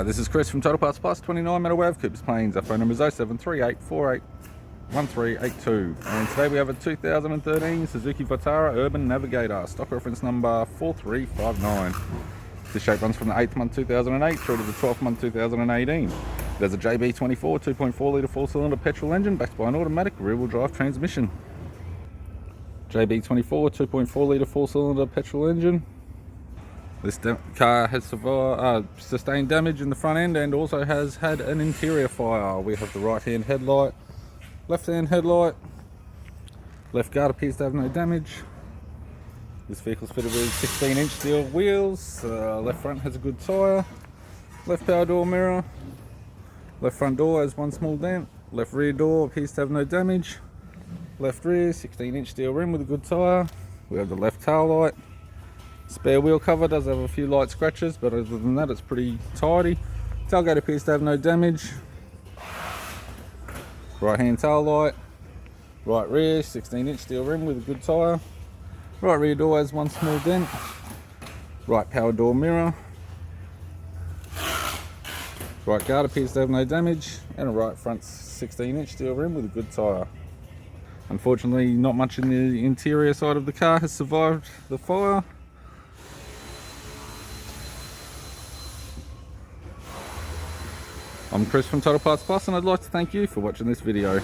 This is Chris from Total Parts Plus, 29 Meadow Ave, Cooper's Plains. Our phone number is 0738481382. And today we have a 2013 Suzuki Vitara Urban Navigator, stock reference number 4359. This shape runs from the 8th month 2008 through to the 12th month 2018. It has a JB24 2.4 litre 4-cylinder petrol engine backed by an automatic rear-wheel drive transmission. JB24 2.4 litre 4-cylinder petrol engine. This car has sustained damage in the front end and also has had an interior fire. We have the right hand headlight, left hand headlight, left guard appears to have no damage. This vehicle's fitted with 16-inch steel wheels, left front has a good tyre, left power door mirror, left front door has one small dent, left rear door appears to have no damage, left rear 16-inch steel rim with a good tyre. We have the left tail light. Spare wheel cover does have a few light scratches, but other than that it's pretty tidy. Tailgate appears to have no damage. Right hand tail light. Right rear 16-inch steel rim with a good tyre. Right rear door has one small dent. Right power door mirror. Right guard appears to have no damage, and a right front 16-inch steel rim with a good tyre. Unfortunately, not much in the interior side of the car has survived the fire. I'm Chris from Total Parts Plus, and I'd like to thank you for watching this video.